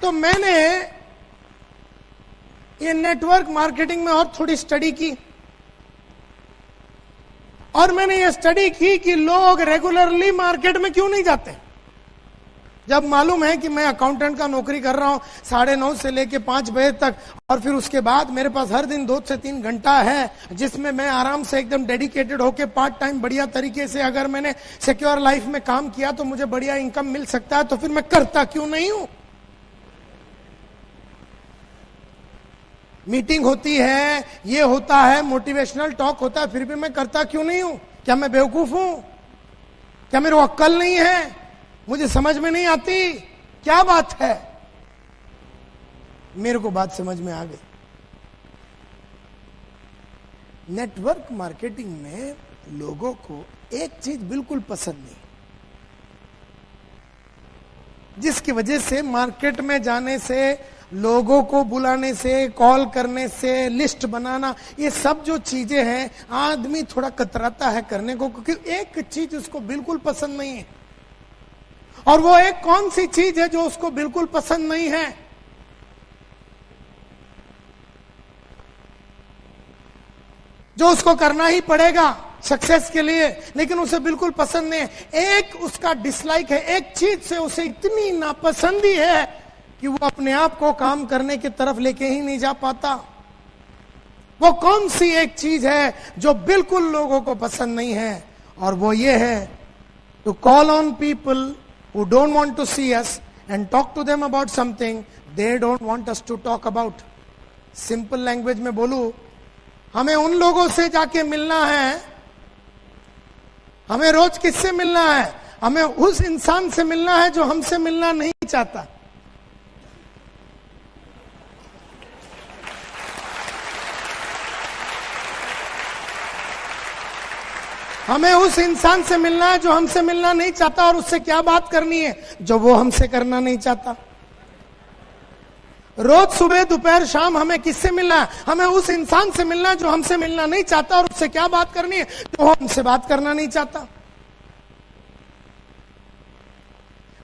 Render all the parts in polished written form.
तो मैंने ये नेटवर्क मार्केटिंग में और थोड़ी स्टडी की, और मैंने ये स्टडी की कि लोग रेगुलरली मार्केट में क्यों नहीं जाते। जब मालूम है कि मैं अकाउंटेंट का नौकरी कर रहा हूं 9:30 से लेके 5 बजे तक, और फिर उसके बाद मेरे पास हर दिन 2 से 3 घंटा है जिसमें मैं आराम से एकदम डेडिकेटेड होके पार्ट टाइम बढ़िया तरीके से अगर मैंने सिक्योर लाइफ में काम किया तो मुझे बढ़िया इनकम मिल सकता है, तो फिर मैं करता क्यों नहीं हूं। मीटिंग होती है, ये होता है, मोटिवेशनल टॉक होता है, फिर भी मैं करता क्यों नहीं हूं। क्या मैं बेवकूफ हूं? क्या मेरे को अक्ल नहीं है? मुझे समझ में नहीं आती? क्या बात है? मेरे को बात समझ में आ गई। नेटवर्क मार्केटिंग में लोगों को एक चीज बिल्कुल पसंद नहीं, जिसकी वजह से मार्केट में जाने से, लोगों को बुलाने से, कॉल करने से, लिस्ट बनाना, ये सब जो चीजें हैं आदमी थोड़ा कतराता है करने को, क्योंकि एक चीज उसको बिल्कुल पसंद नहीं है। और वो एक कौन सी चीज है जो उसको बिल्कुल पसंद नहीं है? जो उसको करना ही पड़ेगा सक्सेस के लिए, लेकिन उसे बिल्कुल पसंद नहीं है। एक उसका डिसलाइक है, एक चीज से उसे इतनी नापसंदी है कि वो अपने आप को काम करने की तरफ लेके ही नहीं जा पाता। वो कौन सी एक चीज है जो बिल्कुल लोगों को पसंद नहीं है? और वो ये है, to call on people who don't want to see us and talk to them about something they don't want us to talk about. Simple language में बोलूं, हमें उन लोगों से जाके मिलना है, हमें रोज किससे मिलना है? हमें उस इंसान से मिलना है जो हमसे मिलना नहीं चाहता। हमें उस इंसान से मिलना है जो हमसे मिलना नहीं चाहता, और उससे क्या बात करनी है जो वो हमसे करना नहीं चाहता। रोज सुबह दोपहर शाम हमें किससे मिलना है? हमें उस इंसान से मिलना है जो हमसे मिलना नहीं चाहता, और उससे क्या बात करनी है जो वो हमसे बात करना नहीं चाहता।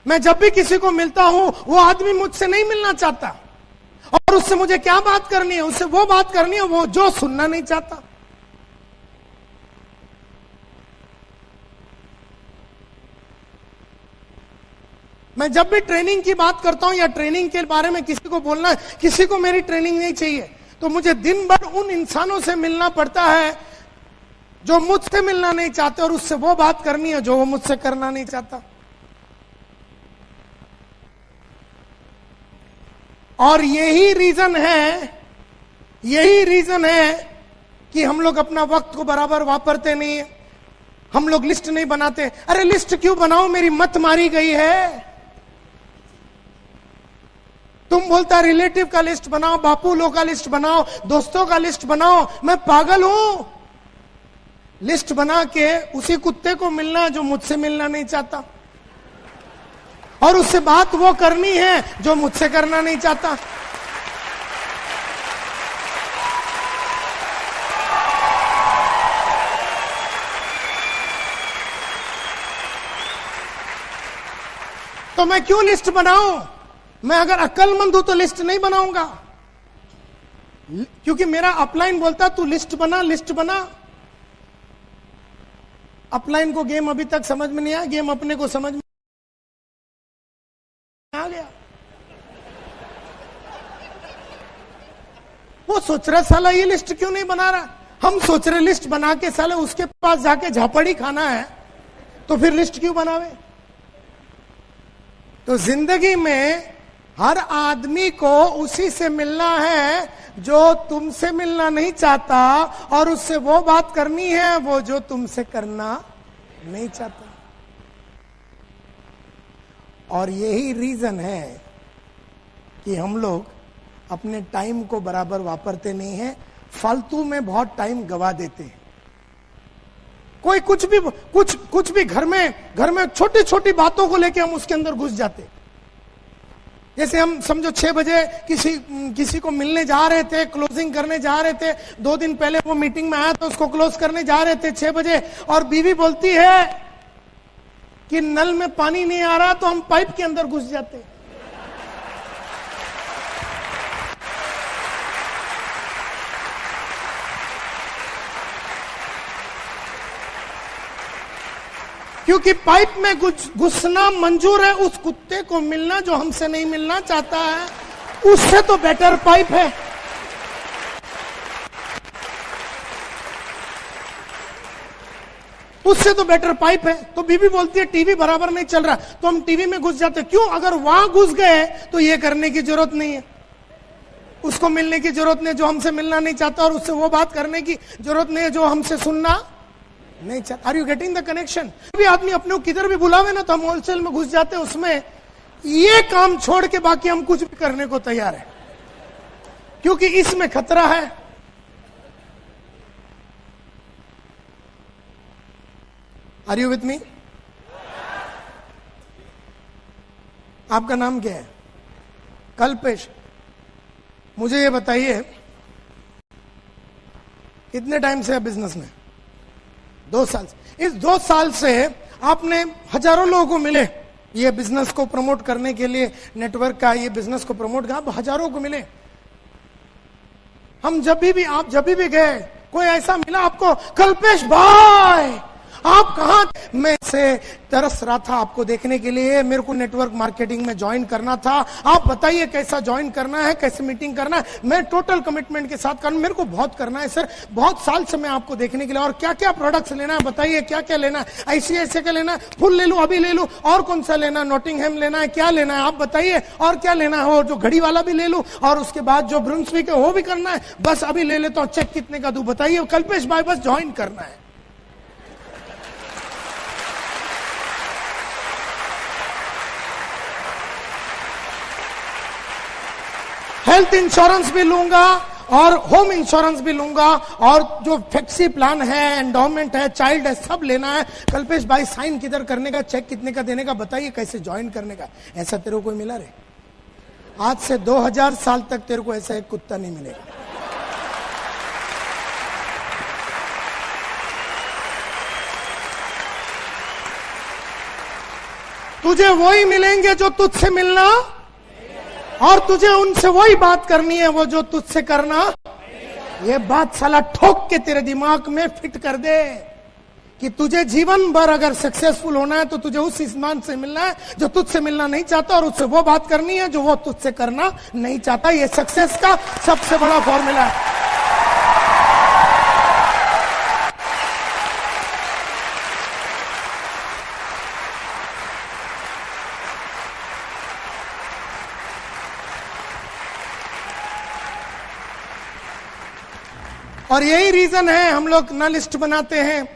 मैं जब भी किसी को मिलता हूं वो आदमी मुझसे नहीं मिलना चाहता, और उससे मुझे क्या बात करनी है? उससे वो बात करनी है वो जो सुनना नहीं चाहता। मैं जब भी ट्रेनिंग की बात करता हूं या ट्रेनिंग के बारे में किसी को बोलना है, किसी को मेरी ट्रेनिंग नहीं चाहिए, तो मुझे दिन भर उन इंसानों से मिलना पड़ता है जो मुझसे मिलना नहीं चाहते, और उससे वो बात करनी है जो वो मुझसे करना नहीं चाहता। और यही रीजन है कि हम लोग अपना वक्त को बराबर वापरते नहीं है। हम लोग लिस्ट नहीं बनाते। अरे लिस्ट क्यों बनाओ? मेरी मत मारी गई है। तुम बोलता रिलेटिव का लिस्ट बनाओ, बापू लोग का लिस्ट बनाओ, दोस्तों का लिस्ट बनाओ। मैं पागल हूं? लिस्ट बना के उसी कुत्ते को मिलना जो मुझसे मिलना नहीं चाहता, और उससे बात वो करनी है जो मुझसे करना नहीं चाहता। तो मैं क्यों लिस्ट बनाऊं? मैं अगर अक्लमंद हूं तो लिस्ट नहीं बनाऊंगा, क्योंकि मेरा अपलाइन बोलता तू लिस्ट बना, लिस्ट बना। अपलाइन को गेम अभी तक समझ में नहीं आया, गेम अपने को समझ में आ गया। वो सोच रहा साला ये लिस्ट क्यों नहीं बना रहा। हम सोच रहे लिस्ट बना के साले उसके पास जाके झापड़ी खाना है, तो फिर लिस्ट क्यों बनावे। तो जिंदगी में हर आदमी को उसी से मिलना है जो तुमसे मिलना नहीं चाहता, और उससे वो बात करनी है वो जो तुमसे करना नहीं चाहता। और यही रीजन है कि हम लोग अपने टाइम को बराबर वापरते नहीं हैं, फालतू में बहुत टाइम गवा देते हैं। कोई कुछ भी घर में छोटी छोटी बातों को लेके हम उसके अंदर घुस जाते। जैसे हम समझो 6 बजे किसी को मिलने जा रहे थे, क्लोजिंग करने जा रहे थे, 2 दिन पहले वो मीटिंग में आया तो उसको क्लोज करने जा रहे थे 6 बजे, और बीवी बोलती है कि नल में पानी नहीं आ रहा, तो हम पाइप के अंदर घुस जाते। क्योंकि पाइप में घुसना मंजूर है, उस कुत्ते को मिलना जो हमसे नहीं मिलना चाहता है, उससे तो बेटर पाइप है। उससे तो बेटर पाइप है। तो बीबी बोलती है टीवी बराबर नहीं चल रहा, तो हम टीवी में घुस जाते। क्यों? अगर वहां घुस गए तो ये करने की जरूरत नहीं है, उसको मिलने की जरूरत नहीं जो हमसे मिलना नहीं चाहता, और उससे वो बात करने की जरूरत नहीं है जो हमसे सुनना नहीं चाहता। Are you getting the connection? भी आदमी अपने को किधर भी बुलावे ना तो हम होलसेल में घुस जाते हैं, उसमें ये काम छोड़ के बाकी हम कुछ भी करने को तैयार है, क्योंकि इसमें खतरा है। Are you with me? आपका नाम क्या है? कल्पेश। मुझे ये बताइए, कितने टाइम से है बिजनेस में? 2 साल से। इस 2 साल से आपने हजारों लोगों को मिले ये बिजनेस को प्रमोट करने के लिए, नेटवर्क का ये बिजनेस को प्रमोट कर, आप हजारों को मिले। हम जब भी आप जब भी गए, कोई ऐसा मिला आपको, कल्पेश भाई आप कहां? मैं से तरस रहा था आपको देखने के लिए, मेरे को नेटवर्क मार्केटिंग में ज्वाइन करना था, आप बताइए कैसा ज्वाइन करना है, कैसे मीटिंग करना है, मैं टोटल कमिटमेंट के साथ करना, मेरे को बहुत करना है सर, बहुत साल से मैं आपको देखने के लिए, और क्या क्या प्रोडक्ट्स लेना है बताइए, क्या क्या लेना है, ऐसे का लेना है, फुल ले लूं, अभी ले लूं, और कौन सा लेना है, नॉटिंगहैम लेना है, क्या लेना है आप बताइए, और क्या लेना है, और जो घड़ी वाला भी ले लूं, और उसके बाद जो ब्रुंसविक है वो भी करना है, बस अभी ले लेता हूं, चेक कितने का दूं बताइए, कल्पेश भाई बस ज्वाइन करना है। हेल्थ इंश्योरेंस भी लूंगा और होम इंश्योरेंस भी लूंगा, और जो फ्लेक्सी प्लान है, एंडोमेंट है, चाइल्ड है, सब लेना है। कल्पेश भाई साइन किधर करने का, चेक कितने का देने का बताइए, कैसे ज्वाइन करने का। ऐसा तेरे को कोई मिला रे? आज से 2000 साल तक तेरे को ऐसा एक कुत्ता नहीं मिलेगा। तुझे वही मिलेंगे जो तुझसे मिलना, और तुझे उनसे वही बात करनी है वो जो तुझसे करना। ये बात साला ठोक के तेरे दिमाग में फिट कर दे कि तुझे जीवन भर अगर सक्सेसफुल होना है तो तुझे उस इंसान से मिलना है जो तुझसे मिलना नहीं चाहता, और उससे वो बात करनी है जो वो तुझसे करना नहीं चाहता। ये सक्सेस का सबसे बड़ा फॉर्मूला है। और यही रीजन है हम लोग ना लिस्ट बनाते हैं,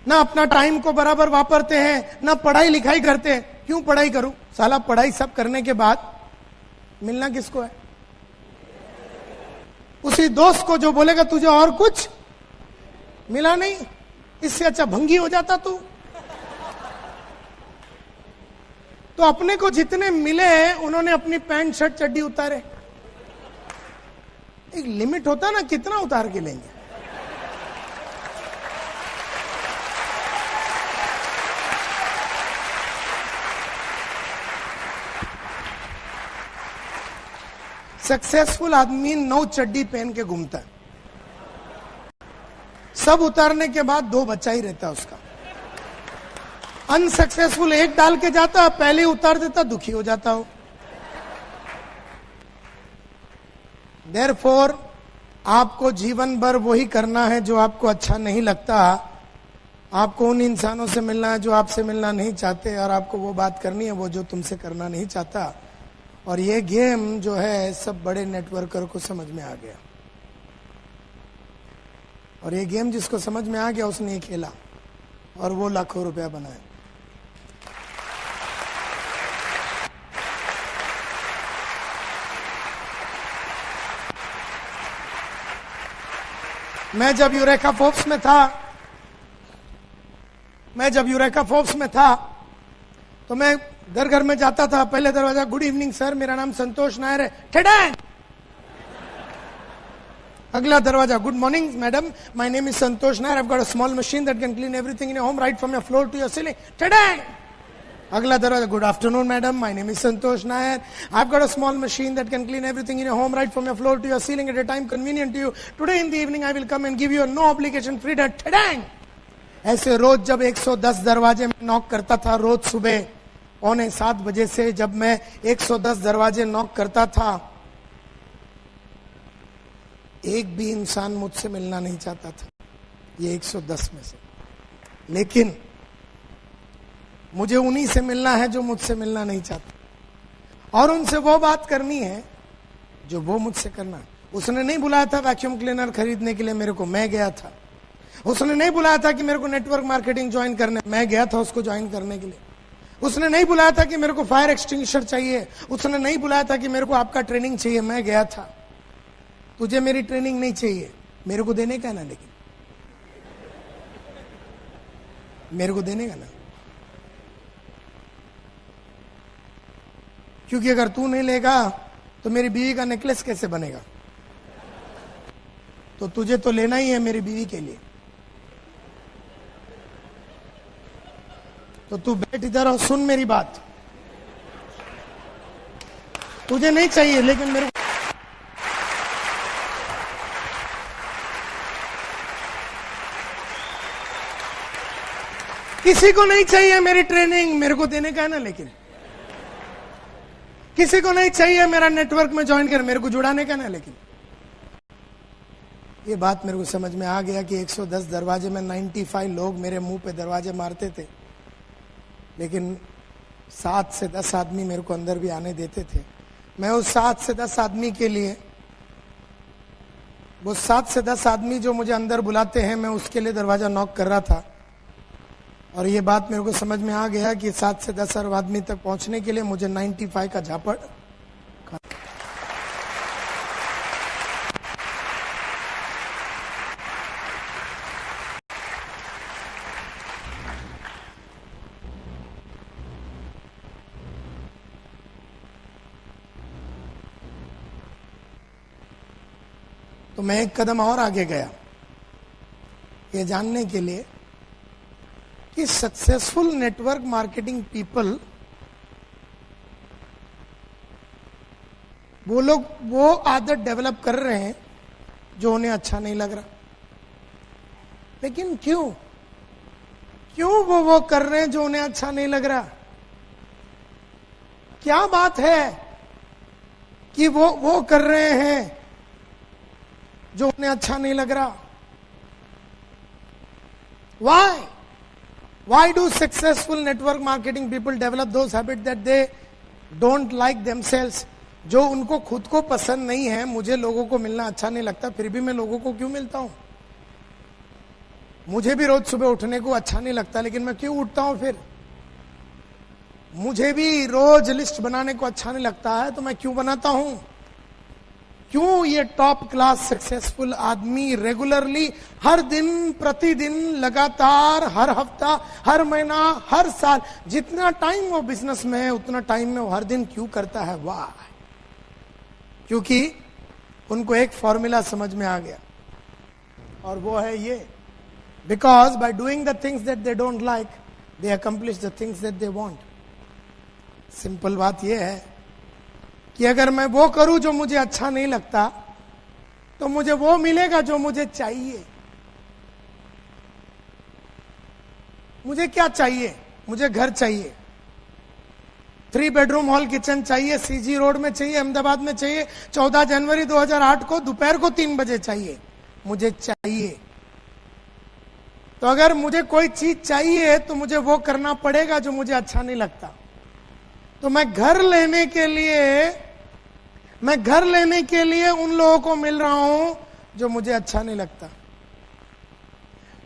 ना अपना टाइम को बराबर वापरते हैं, ना पढ़ाई लिखाई करते हैं। क्यों पढ़ाई करूं? साला पढ़ाई सब करने के बाद मिलना किसको है? उसी दोस्त को जो बोलेगा तुझे और कुछ मिला नहीं, इससे अच्छा भंगी हो जाता तू। तो अपने को जितने मिले उन्होंने अपनी पैंट शर्ट चड्डी उतारे। एक लिमिट होता है ना, कितना उतार के लेंगे। सक्सेसफुल आदमी 9 चड्डी पहन के घूमता है, सब उतारने के बाद 2 बचा ही रहता है उसका। अनसक्सेसफुल एक डाल के जाता, पहले उतार देता, दुखी हो जाता हो। Therefore, आपको जीवन भर वही करना है जो आपको अच्छा नहीं लगता। आपको उन इंसानों से मिलना है जो आपसे मिलना नहीं चाहते, और आपको वो बात करनी है वो जो तुमसे करना नहीं चाहता। और ये गेम जो है सब बड़े नेटवर्कर को समझ में आ गया, और ये गेम जिसको समझ में आ गया उसने ये खेला, और वो लाखों रुपया बनाया। मैं जब यूरेका फोर्ब्स में था तो मैं घर में जाता था। पहले दरवाजा, गुड इवनिंग सर, मेरा नाम संतोष नायर है, ठेडैंग। अगला दरवाजा, good morning madam, my name is Santosh Nair, I have got a small machine that can clean everything in your home right from your floor to your ceiling, ठेडैंग। अगला दरवाजा, good afternoon madam, my name is Santosh Nair, I have got a small machine that can clean everything in your home right from your floor to your ceiling at a time convenient to you, today in the evening I will come and give you no obligation free, ठेडैंग। ऐसे रोज जब 110 दरवाजे में knock करता था, रोज सुबह 6:45 बजे से जब मैं 110 दरवाजे नॉक करता था, एक भी इंसान मुझसे मिलना नहीं चाहता था, ये 110 में से। लेकिन मुझे उन्हीं से मिलना है जो मुझसे मिलना नहीं चाहते, और उनसे वो बात करनी है जो वो मुझसे करना है। उसने नहीं बुलाया था वैक्यूम क्लीनर खरीदने के लिए, मेरे को, मैं गया था। उसने नहीं बुलाया था कि मेरे को नेटवर्क मार्केटिंग ज्वाइन करने, मैं गया था उसको ज्वाइन करने के लिए। उसने नहीं बुलाया था कि मेरे को फायर एक्सटिंग्विशर चाहिए, उसने नहीं बुलाया था कि मेरे को आपका ट्रेनिंग चाहिए, मैं गया था। तुझे मेरी ट्रेनिंग नहीं चाहिए, मेरे को देने का ना, लेकिन मेरे को देने का ना, क्योंकि अगर तू नहीं लेगा तो मेरी बीवी का नेकलेस कैसे बनेगा? तो तुझे तो लेना ही है मेरी बीवी के लिए। तो तू बैठ इधर और सुन मेरी बात। तुझे नहीं चाहिए, लेकिन मेरे को किसी को नहीं चाहिए मेरी ट्रेनिंग, मेरे को देने का है ना। लेकिन किसी को नहीं चाहिए मेरा नेटवर्क में ज्वाइन कर, मेरे को जुड़ाने का ना। लेकिन ये बात मेरे को समझ में आ गया कि 110 दरवाजे में 95 लोग मेरे मुंह पे दरवाजे मारते थे, लेकिन 7 से 10 आदमी मेरे को अंदर भी आने देते थे। मैं उस 7 से 10 आदमी के लिए, वो 7 से 10 आदमी जो मुझे अंदर बुलाते हैं, मैं उसके लिए दरवाजा नॉक कर रहा था। और ये बात मेरे को समझ में आ गया कि 7 से 10 आदमी तक पहुंचने के लिए मुझे 95 का झापड़। तो मैं एक कदम और आगे गया, ये जानने के लिए कि सक्सेसफुल नेटवर्क मार्केटिंग पीपल, वो लोग वो आदत डेवलप कर रहे हैं जो उन्हें अच्छा नहीं लग रहा। लेकिन क्यों वो कर रहे हैं जो उन्हें अच्छा नहीं लग रहा? क्या बात है कि वो कर रहे हैं जो उन्हें अच्छा नहीं लग रहा? Why do successful network marketing people develop those habits that they don't like themselves? जो उनको खुद को पसंद नहीं है। मुझे लोगों को मिलना अच्छा नहीं लगता, फिर भी मैं लोगों को क्यों मिलता हूं? मुझे भी रोज सुबह उठने को अच्छा नहीं लगता, लेकिन मैं क्यों उठता हूं? फिर मुझे भी रोज लिस्ट बनाने को अच्छा नहीं लगता है, तो मैं क्यों बनाता हूं? क्यों ये टॉप क्लास सक्सेसफुल आदमी रेगुलरली, हर दिन, प्रतिदिन, लगातार, हर हफ्ता, हर महीना, हर साल, जितना टाइम वो बिजनेस में है उतना टाइम में वो हर दिन क्यों करता है? वाह! क्योंकि उनको एक फॉर्मूला समझ में आ गया, और वो है ये, because by doing the things that they don't like, they accomplish the things that they want. Simple बात ये है कि अगर मैं वो करूं जो मुझे अच्छा नहीं लगता, तो मुझे वो मिलेगा जो मुझे चाहिए। मुझे क्या चाहिए? मुझे घर चाहिए, 3 बेडरूम हॉल किचन चाहिए, सीजी रोड में चाहिए, अहमदाबाद में चाहिए, 14 जनवरी 2008 को दोपहर को 3 बजे चाहिए। मुझे चाहिए। तो अगर मुझे कोई चीज चाहिए तो मुझे वो करना पड़ेगा जो मुझे अच्छा नहीं लगता। तो मैं घर लेने के लिए उन लोगों को मिल रहा हूं जो मुझे अच्छा नहीं लगता।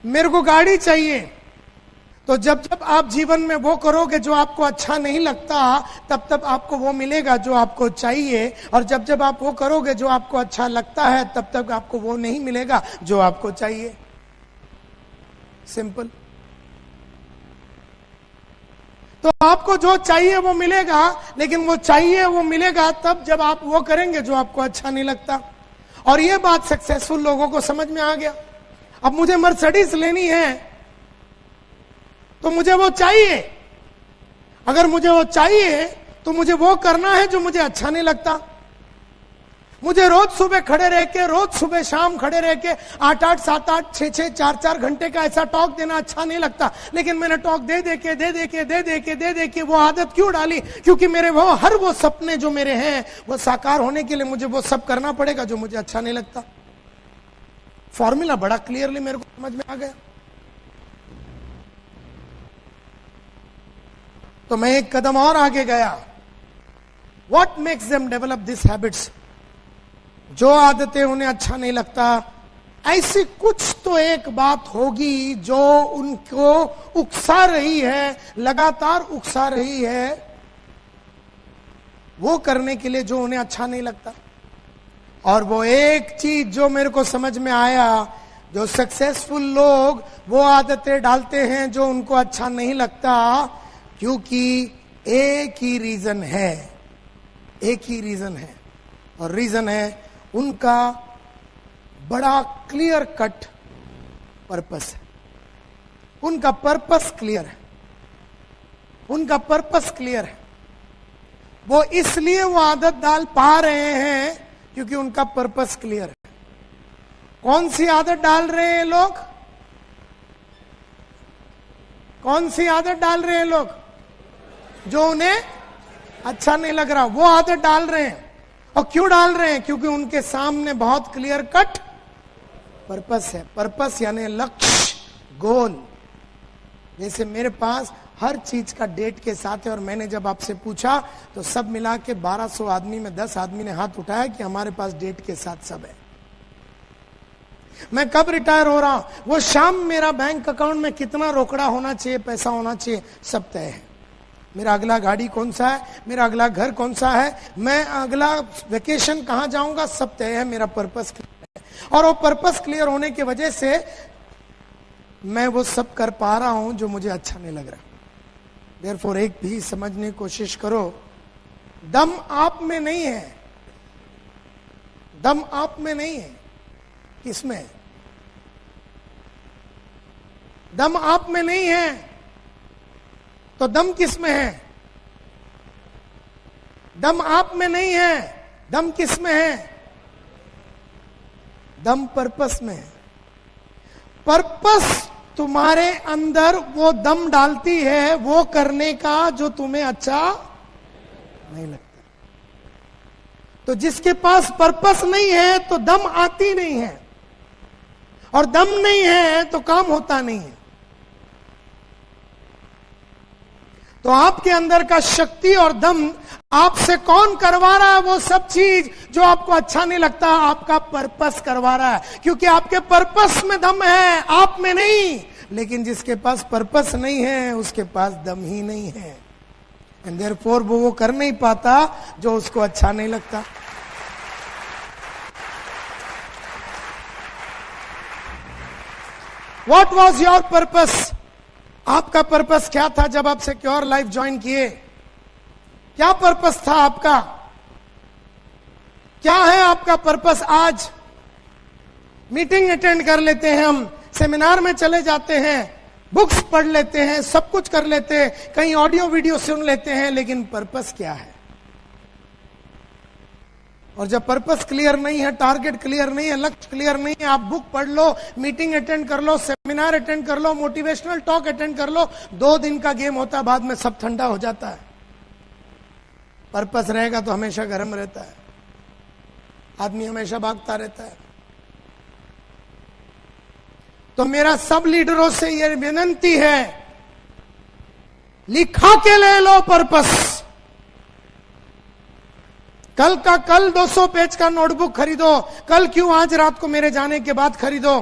मेरे को गाड़ी चाहिए, तो जब जब आप जीवन में वो करोगे जो आपको अच्छा नहीं लगता, तब तब आपको वो मिलेगा जो आपको चाहिए, और जब जब आप वो करोगे जो आपको अच्छा लगता है, तब तक आपको वो नहीं मिलेगा जो आपको चाहिए। सिंपल। तो आपको जो चाहिए वो मिलेगा, लेकिन वो चाहिए वो मिलेगा तब जब आप वो करेंगे जो आपको अच्छा नहीं लगता। और ये बात सक्सेसफुल लोगों को समझ में आ गया। अब मुझे मर्सिडीज लेनी है तो मुझे वो चाहिए। अगर मुझे वो चाहिए तो मुझे वो करना है जो मुझे अच्छा नहीं लगता। मुझे रोज सुबह खड़े रह के, रोज सुबह शाम खड़े रह के 8-8, 7-8, 6-6, 4-4 घंटे का ऐसा टॉक देना अच्छा नहीं लगता। लेकिन मैंने टॉक दे दे के वो आदत क्यों डाली? क्योंकि मेरे हर वो सपने जो मेरे हैं वो साकार होने के लिए मुझे वो सब करना पड़ेगा जो मुझे अच्छा नहीं लगता। फॉर्मूला बड़ा क्लियरली मेरे को समझ में आ गया। तो मैं एक कदम और आगे गया। What makes them develop these habits? जो आदतें उन्हें अच्छा नहीं लगता, ऐसी कुछ तो एक बात होगी जो उनको उकसा रही है, लगातार उकसा रही है वो करने के लिए जो उन्हें अच्छा नहीं लगता। और वो एक चीज जो मेरे को समझ में आया, जो सक्सेसफुल लोग वो आदतें डालते हैं जो उनको अच्छा नहीं लगता, क्योंकि एक ही रीजन है, एक ही रीजन है। और रीजन है उनका बड़ा क्लियर कट पर्पस है। उनका पर्पस क्लियर है, उनका पर्पस क्लियर है। वो इसलिए वो आदत डाल पा रहे हैं क्योंकि उनका पर्पस क्लियर है। कौन सी आदत डाल रहे हैं लोग? कौन सी आदत डाल रहे हैं लोग? जो उन्हें अच्छा नहीं लग रहा वो आदत डाल रहे हैं। और क्यों डाल रहे हैं? क्योंकि उनके सामने बहुत क्लियर कट पर्पस है। पर्पस यानी लक्ष्य, गोल। जैसे मेरे पास हर चीज का डेट के साथ है, और मैंने जब आपसे पूछा तो सब मिला के 1200 आदमी में 10 आदमी ने हाथ उठाया कि हमारे पास डेट के साथ सब है। मैं कब रिटायर हो रहा हूं, वो शाम मेरा बैंक अकाउंट में कितना रोकड़ा होना चाहिए, पैसा होना चाहिए, सब तय है। मेरा अगला गाड़ी कौन सा है, मेरा अगला घर कौन सा है, मैं अगला वेकेशन कहां जाऊंगा, सब तय है। मेरा पर्पस क्लियर है, और वो पर्पस क्लियर होने की वजह से मैं वो सब कर पा रहा हूं जो मुझे अच्छा नहीं लग रहा। देयरफॉर एक भी समझने की कोशिश करो, दम आप में नहीं है, दम आप में नहीं है। किसमें है? दम आप में नहीं है तो दम किस में है? दम आप में नहीं है, दम किस में है? दम पर्पस में है। पर्पस तुम्हारे अंदर वो दम डालती है वो करने का जो तुम्हें अच्छा नहीं लगता। तो जिसके पास पर्पस नहीं है तो दम आती नहीं है, और दम नहीं है तो काम होता नहीं है। तो आपके अंदर का शक्ति और दम आपसे कौन करवा रहा है? वो सब चीज जो आपको अच्छा नहीं लगता, आपका पर्पस करवा रहा है। क्योंकि आपके पर्पस में दम है, आप में नहीं। लेकिन जिसके पास पर्पस नहीं है उसके पास दम ही नहीं है, एंड देयरफॉर वो कर नहीं पाता जो उसको अच्छा नहीं लगता। What was your purpose? आपका पर्पस क्या था जब आप सिक्योर लाइफ ज्वाइन किए? क्या पर्पस था आपका? क्या है आपका पर्पस? आज मीटिंग अटेंड कर लेते हैं, हम सेमिनार में चले जाते हैं, बुक्स पढ़ लेते हैं, सब कुछ कर लेते हैं, कहीं ऑडियो वीडियो सुन लेते हैं, लेकिन पर्पस क्या है? और जब पर्पस क्लियर नहीं है, टारगेट क्लियर नहीं है, लक्ष्य क्लियर नहीं है, आप बुक पढ़ लो, मीटिंग अटेंड कर लो, सेमिनार अटेंड कर लो, मोटिवेशनल टॉक अटेंड कर लो, 2 दिन का गेम होता है, बाद में सब ठंडा हो जाता है। पर्पस रहेगा तो हमेशा गर्म रहता है, आदमी हमेशा भागता रहता है। तो मेरा सब लीडरों से यह विनती है, लिखा के ले लो पर्पस। कल का कल 200 पेज का नोटबुक खरीदो, कल क्यों आज रात को मेरे जाने के बाद खरीदो।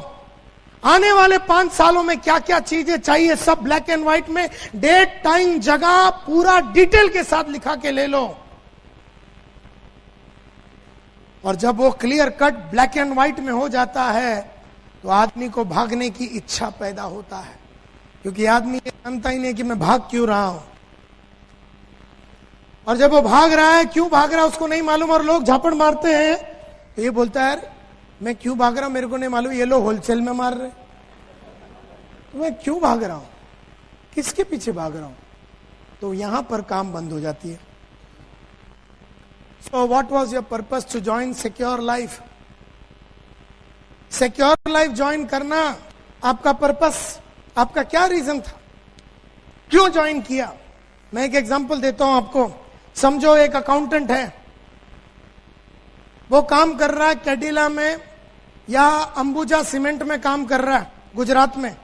आने वाले 5 सालों में क्या क्या चीजें चाहिए, सब ब्लैक एंड व्हाइट में, डेट, टाइम, जगह पूरा डिटेल के साथ लिखा के ले लो। और जब वो clear cut black and white में हो जाता है तो आदमी को भागने की इच्छा पैदा होता है, क्योंकि आदमी ये जानता ही नहीं कि मैं भाग क्यों रहा हूं। और जब वो भाग रहा है, क्यों भाग रहा है उसको नहीं मालूम, और लोग झापड़ मारते हैं तो ये बोलता है यार मैं क्यों भाग रहा हूं मेरे को नहीं मालूम, ये लोग होलसेल में मार रहे, तो मैं क्यों भाग रहा हूं, किसके पीछे भाग रहा हूं। तो यहां पर काम बंद हो जाती है। So what was your purpose to join Secure Life? Secure Life join करना आपका पर्पस, आपका क्या रीजन था, क्यों ज्वाइन किया? मैं एक एग्जांपल देता हूं आपको. समझो एक अकाउंटेंट है, वो काम कर रहा है कैडिला में या अंबुजा सीमेंट में काम कर रहा है गुजरात में.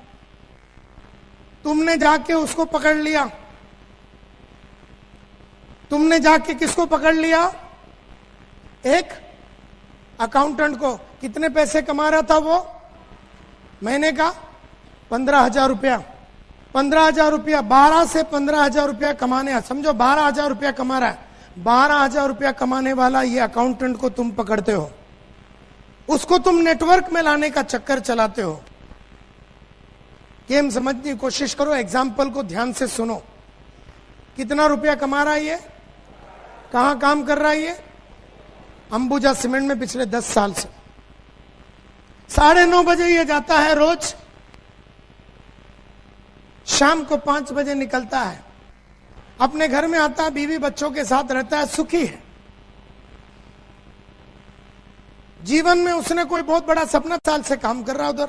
तुमने जाके उसको पकड़ लिया. तुमने जाके किसको पकड़ लिया? एक अकाउंटेंट को. कितने पैसे कमा रहा था वो महीने का? 15,000 रुपया. 15,000 रुपया, 12 से 15,000 रुपया कमाने, समझो 12,000 रुपया कमा रहा है. 12,000 रुपया कमाने वाला ये अकाउंटेंट को तुम पकड़ते हो, उसको तुम नेटवर्क में लाने का चक्कर चलाते हो. गेम समझने की कोशिश करो, एग्जाम्पल को ध्यान से सुनो. कितना रुपया कमा रहा है ये? कहां काम कर रहा है ये? अंबुजा सीमेंट में पिछले 10 साल से. 9:30 बजे ये जाता है रोज, शाम को 5 बजे निकलता है. अपने घर में आता है, बीवी बच्चों के साथ रहता है, सुखी है. जीवन में उसने कोई बहुत बड़ा सपना, साल से काम कर रहा है उधर.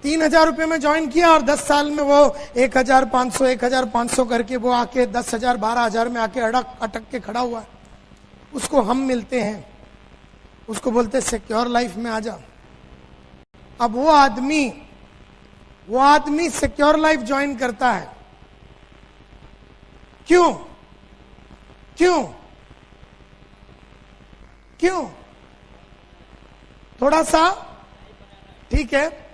3,000 रुपये में ज्वाइन किया और 10 साल में वो 1,500 करके वो आके 10,000 12,000 में आके अटक के खड़ा हुआ है. उसको हम मिलते हैं, उसको बोलते सिक्योर लाइफ में आ जा. अब वो आदमी सिक्योर लाइफ ज्वाइन करता है. क्यों? क्यों? क्यों? थोड़ा सा ठीक है.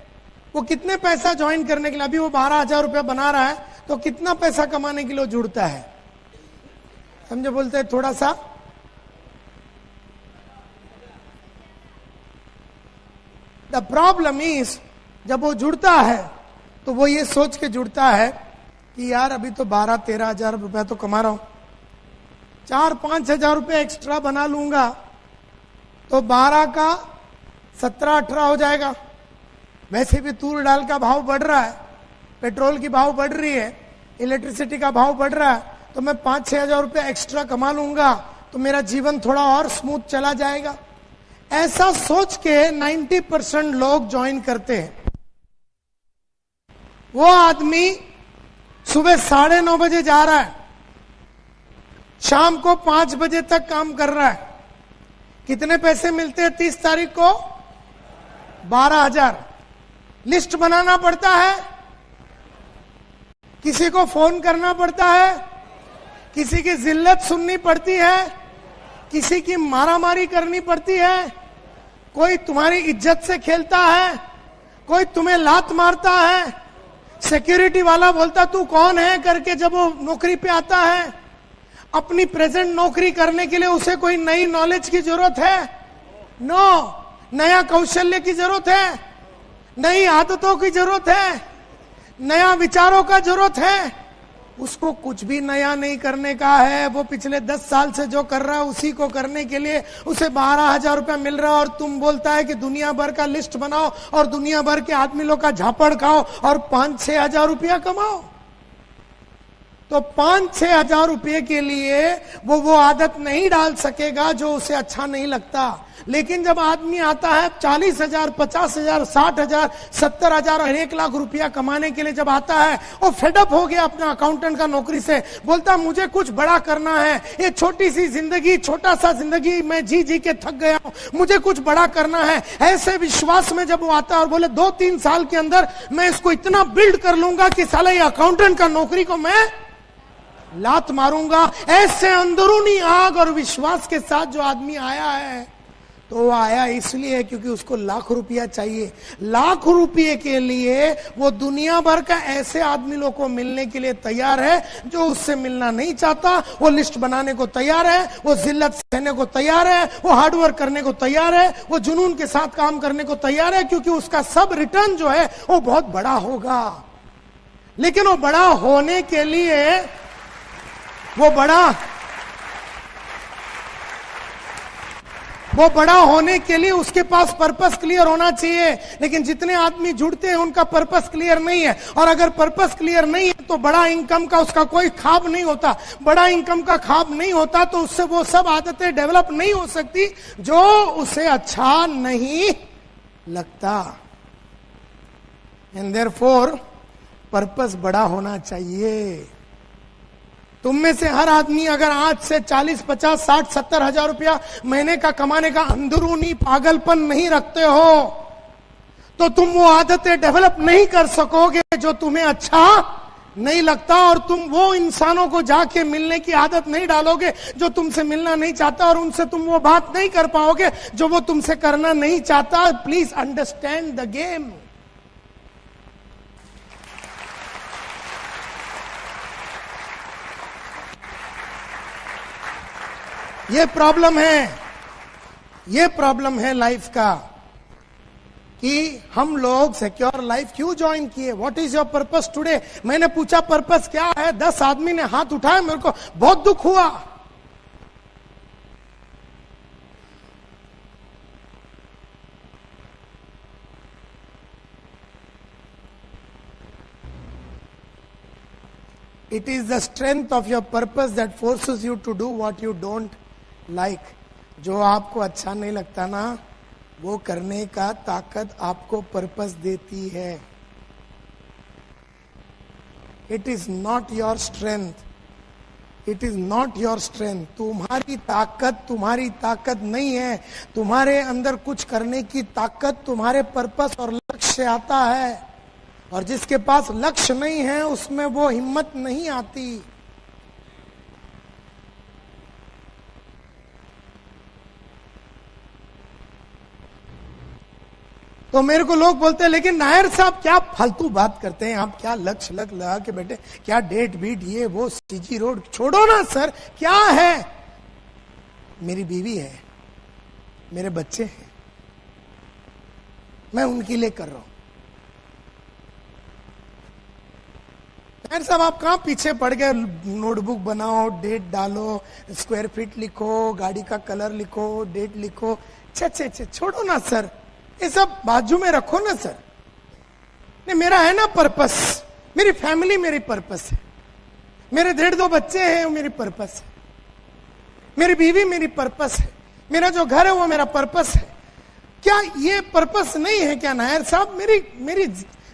वो कितने पैसा ज्वाइन करने के लिए? अभी वो 12,000 रुपया बना रहा है, तो कितना पैसा कमाने के लिए जुड़ता है? समझे? बोलते हैं थोड़ा सा. द प्रॉब्लम इज, जब वो जुड़ता है तो वो ये सोच के जुड़ता है कि यार अभी तो 12-13,000 रुपया तो कमा रहा हूं, 4-5,000 रुपया एक्स्ट्रा बना लूंगा तो 12 का 17-18 हो जाएगा. वैसे भी तूर दाल का भाव बढ़ रहा है, पेट्रोल की भाव बढ़ रही है, इलेक्ट्रिसिटी का भाव बढ़ रहा है, तो मैं 5-6,000 रुपया एक्स्ट्रा कमा लूंगा तो मेरा जीवन थोड़ा और स्मूथ चला जाएगा. ऐसा सोच के 90% लोग ज्वाइन करते हैं. वो आदमी सुबह 9:30 बजे जा रहा है, शाम को 5 बजे तक काम कर रहा है. कितने पैसे मिलते हैं 30 तारीख को? 12,000. लिस्ट बनाना पड़ता है, किसी को फोन करना पड़ता है, किसी की जिल्लत सुननी पड़ती है, किसी की मारामारी करनी पड़ती है, कोई तुम्हारी इज्जत से खेलता है, कोई तुम्हें लात मारता है, सिक्योरिटी वाला बोलता तू कौन है करके जब वो नौकरी पे आता है. अपनी प्रेजेंट नौकरी करने के लिए उसे कोई नई नॉलेज की जरूरत है? नो. नया कौशल्य की जरूरत है, नई आदतों की जरूरत है, नया विचारों का जरूरत है. उसको कुछ भी नया नहीं करने का है. वो पिछले 10 साल से जो कर रहा है उसी को करने के लिए उसे 12,000 रुपया मिल रहा है. और तुम बोलता है कि दुनिया भर का लिस्ट बनाओ और दुनिया भर के आदमी लोग का झापड़ खाओ और 5-6 हजार रुपया कमाओ. तो 5-6 हजार रुपये के लिए वो आदत नहीं डाल सकेगा जो उसे अच्छा नहीं लगता. लेकिन जब आदमी आता है 40,000, 50,000, 60,000, 70,000 और 1 लाख रुपया कमाने के लिए जब आता है, वो फेडअप हो गया अपना अकाउंटेंट का नौकरी से, बोलता मुझे कुछ बड़ा करना है, ये छोटी सी जिंदगी, छोटा सा जिंदगी मैं जी के थक गया हूं, मुझे कुछ बड़ा करना है. ऐसे विश्वास में जब वो आता है और बोले 2-3 साल के अंदर मैं इसको इतना बिल्ड कर लूंगा कि साला ये अकाउंटेंट का नौकरी को मैं लात मारूंगा. ऐसे अंदरूनी आग और विश्वास के साथ जो आदमी आया है, तो वो आया इसलिए क्योंकि उसको लाख रुपया चाहिए. लाख रुपये के लिए वो दुनिया भर का ऐसे आदमी लोग को मिलने के लिए तैयार है जो उससे मिलना नहीं चाहता. वो लिस्ट बनाने को तैयार है, वो जिल्लत सहने को तैयार है, वो हार्डवर्क करने को तैयार है, वो जुनून के साथ काम करने को तैयार है, क्योंकि उसका सब रिटर्न जो है वो बहुत बड़ा होगा. लेकिन वो बड़ा होने के लिए वो बड़ा होने के लिए उसके पास पर्पस क्लियर होना चाहिए। लेकिन जितने आदमी जुड़ते हैं उनका पर्पस क्लियर नहीं है, और अगर पर्पस क्लियर नहीं है तो बड़ा इनकम का उसका कोई ख्वाब नहीं होता। बड़ा इनकम का ख्वाब नहीं होता तो उससे वो सब आदतें डेवलप नहीं हो सकती जो उसे अच्छा नहीं लगता। एंड देयरफॉर पर्पस बड़ा होना चाहिए। तुम में से हर आदमी अगर आज से 40, 50, 60, 70 हजार रुपया महीने का कमाने का अंदरूनी पागलपन नहीं रखते हो तो तुम वो आदतें डेवलप नहीं कर सकोगे जो तुम्हें अच्छा नहीं लगता, और तुम वो इंसानों को जाके मिलने की आदत नहीं डालोगे जो तुमसे मिलना नहीं चाहता, और उनसे तुम वो बात नहीं कर पाओगे जो वो तुमसे करना नहीं चाहता। Please understand the game. ये प्रॉब्लम है लाइफ का कि हम लोग सिक्योर लाइफ क्यों ज्वाइन किए। What is your purpose today? मैंने पूछा पर्पस क्या है, 10 आदमी ने हाथ उठाया, मेरे को बहुत दुख हुआ। It is the strength of your purpose that forces you to do what you don't like. जो आपको अच्छा नहीं लगता ना, वो करने का ताकत आपको पर्पस देती है। It is not your strength. It is not your strength. तुम्हारी ताकत नहीं है। तुम्हारे अंदर कुछ करने की ताकत तुम्हारे पर्पस और लक्ष्य से आता है, और जिसके पास लक्ष्य नहीं है उसमें वो हिम्मत नहीं आती। तो मेरे को लोग बोलते हैं लेकिन नायर साहब क्या फालतू बात करते हैं आप, क्या लक्ष्य लगा के बैठे, क्या डेट बीट ये वो सीजी रोड, छोड़ो ना सर। क्या है? मेरी बीवी है, मेरे बच्चे हैं, मैं उनके लिए कर रहा हूं। नायर साहब आप कहां पीछे पड़ गए? नोटबुक बनाओ, डेट डालो, स्क्वायर फीट लिखो, गाड़ी का कलर लिखो, डेट लिखो। छे छोड़ो ना सर, ये सब बाजू में रखो ना सर। नहीं, मेरा है ना पर्पस, मेरी फैमिली मेरी पर्पस है, मेरे 1.5-2 बच्चे हैं वो मेरी पर्पस है, मेरी बीवी मेरी पर्पस है, मेरा जो घर है वो मेरा पर्पस है। क्या ये पर्पस नहीं है क्या नायर साहब?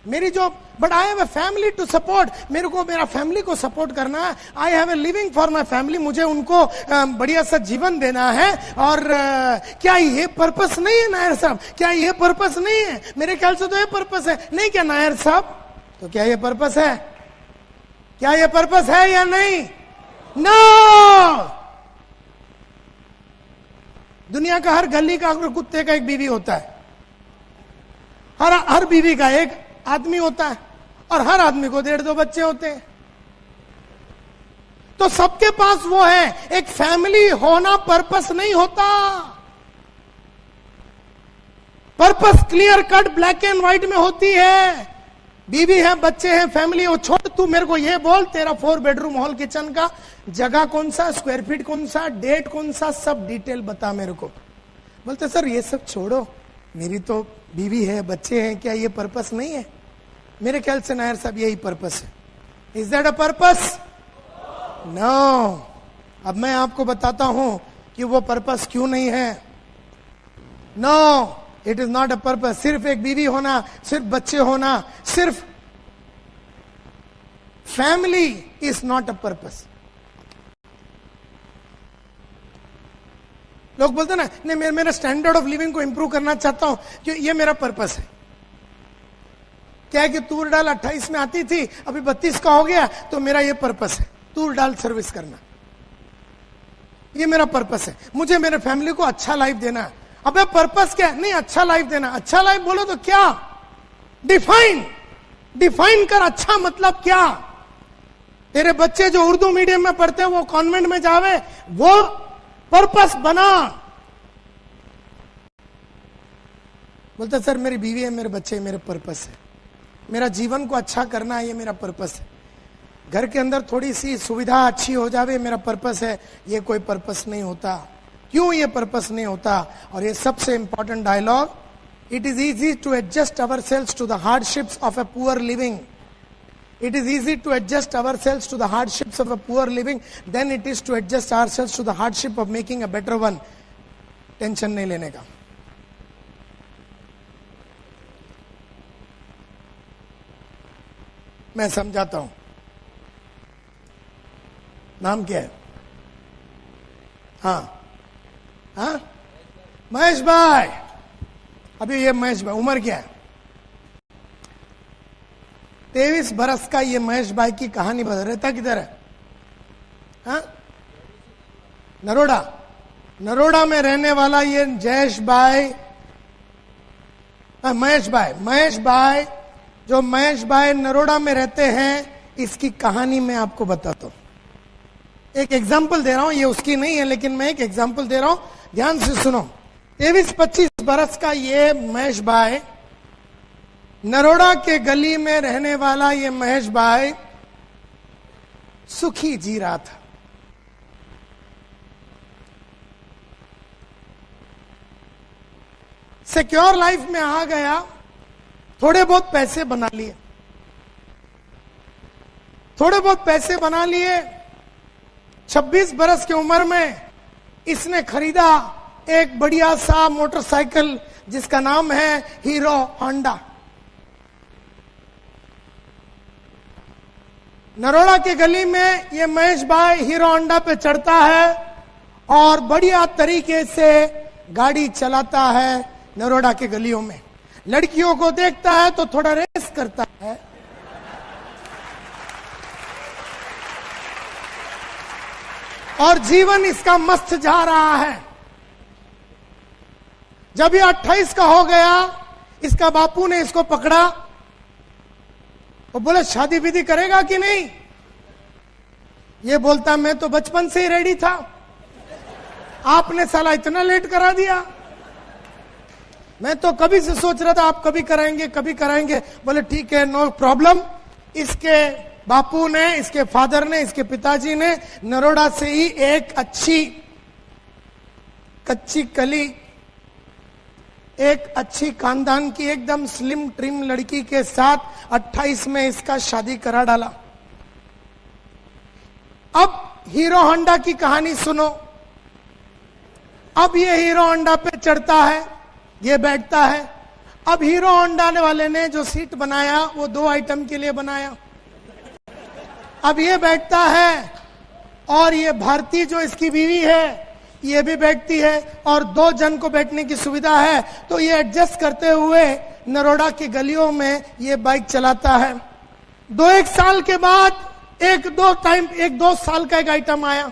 मेरी जो, but I have a family to support. मेरे को मेरा फैमिली को सपोर्ट करना है। I have a living for my family. मुझे उनको बढ़िया सा जीवन देना है। और क्या ये पर्पस नहीं है नायर साहब? क्या ये पर्पस नहीं है? मेरे ख्याल से तो ये पर्पस है। नहीं क्या नायर साहब? तो क्या ये पर्पस है? क्या ये पर्पस है या नहीं? नो। दुनिया का हर गली का कुत्ते का एक बीवी होता है, हर बीवी का एक आदमी होता है, और हर आदमी को 1.5-2 बच्चे होते हैं। तो सबके पास वो है। एक फैमिली होना पर्पस नहीं होता। Purpose clear cut black and white में होती है। बीवी है, बच्चे हैं, फैमिली हो। छोड़, तू मेरे को ये बोल, तेरा 4 बेडरूम हॉल किचन का जगह कौन सा, स्क्वायर फीट कौन सा, डेट कौन सा, सब डिटेल बता मेरे को। बोलते सर ये सब छोड़ो, मेरी तो बीवी है, बच्चे हैं, क्या ये पर्पस नहीं है? मेरे ख्याल से नायर साहब यही पर्पस है। Is that a purpose? No. अब मैं आपको बताता हूं कि वो पर्पस क्यों नहीं है। No, it is not a purpose. सिर्फ एक बीवी होना, सिर्फ बच्चे होना, सिर्फ family is not a purpose. लोग बोलते ना, नहीं मेरा स्टैंडर्ड ऑफ लिविंग को इंप्रूव करना चाहता हूं, कि ये मेरा पर्पस है। क्या है कि तूर दाल 28 में आती थी, अभी 32 का हो गया, तो मेरा ये पर्पस है, तूर दाल सर्विस करना, ये मेरा पर्पस है। मुझे मेरे फैमिली को अच्छा लाइफ देना है। अबे पर्पस क्या है? नहीं, अच्छा लाइफ देना। अच्छा लाइफ बोलो तो क्या? डिफाइन कर। अच्छा मतलब क्या? तेरे बच्चे जो उर्दू मीडियम में पढ़ते हैं वो कॉन्वेंट में जावे, वो पर्पस बना। बोलते सर मेरी बीवी है, मेरे बच्चे, मेरे पर्पस है। मेरा जीवन को अच्छा करना है, ये मेरा पर्पस है। घर के अंदर थोड़ी सी सुविधा अच्छी हो जावे, मेरा पर्पस है। ये कोई पर्पस नहीं होता। क्यों ये पर्पस नहीं होता? और ये सबसे important dialogue, it is easy to adjust our selves to the hardships of a poor living. It is easy to adjust ourselves to the hardships of a poor living than it is to adjust ourselves to the hardship of making a better one. Tension नहीं लेने का. मैं समझाता हूं. नाम क्या है? हाँ, महेश भाई. अभी ये महेश भाई, उम्र क्या है? 23 बरस का ये महेश भाई की कहानी बता. रहता किधर है? हाँ, नरोड़ा में रहने वाला ये जयेश भाई, महेश भाई, जो महेश भाई नरोड़ा में रहते हैं, इसकी कहानी मैं आपको बताता हूं. एक एग्जाम्पल दे रहा हूं, ये उसकी नहीं है लेकिन मैं एक एग्जाम्पल दे रहा हूं, ध्यान से सुनो. 23-25 बरस का ये महेश भाई, नरोड़ा के गली में रहने वाला ये महेश भाई सुखी जी रहा था. सिक्योर लाइफ में आ गया, थोड़े बहुत पैसे बना लिए. 26 बरस की उम्र में इसने खरीदा एक बढ़िया सा मोटरसाइकिल जिसका नाम है हीरो होंडा. नरोड़ा के गली में ये महेश भाई हीरो होंडा पे चढ़ता है और बढ़िया तरीके से गाड़ी चलाता है. नरोड़ा के गलियों में लड़कियों को देखता है तो थोड़ा रेस करता है. और जीवन इसका मस्त जा रहा है. जब ये 28 का हो गया, इसका बापू ने इसको पकड़ा. वो बोले शादी विधि करेगा कि नहीं? ये बोलता मैं तो बचपन से ही रेडी था, आपने साला इतना लेट करा दिया. मैं तो कभी से सोच रहा था आप कभी कराएंगे. बोले ठीक है, नो प्रॉब्लम. इसके बापू ने, इसके फादर ने, इसके पिताजी ने नरोड़ा से ही एक अच्छी कच्ची कली, एक अच्छी खानदान की एकदम स्लिम ट्रिम लड़की के साथ 28 में इसका शादी करा डाला. अब हीरो होंडा की कहानी सुनो. अब ये हीरो होंडा पे चढ़ता है, ये बैठता है. अब हीरो होंडा वाले ने जो सीट बनाया वो 2 आइटम के लिए बनाया. अब ये बैठता है और ये भारती जो इसकी बीवी है ये भी बैठती है और 2 जन को बैठने की सुविधा है. तो ये एडजस्ट करते हुए नरोड़ा की गलियों में ये बाइक चलाता है. 2-1 साल के बाद एक दो साल का एक आइटम आया.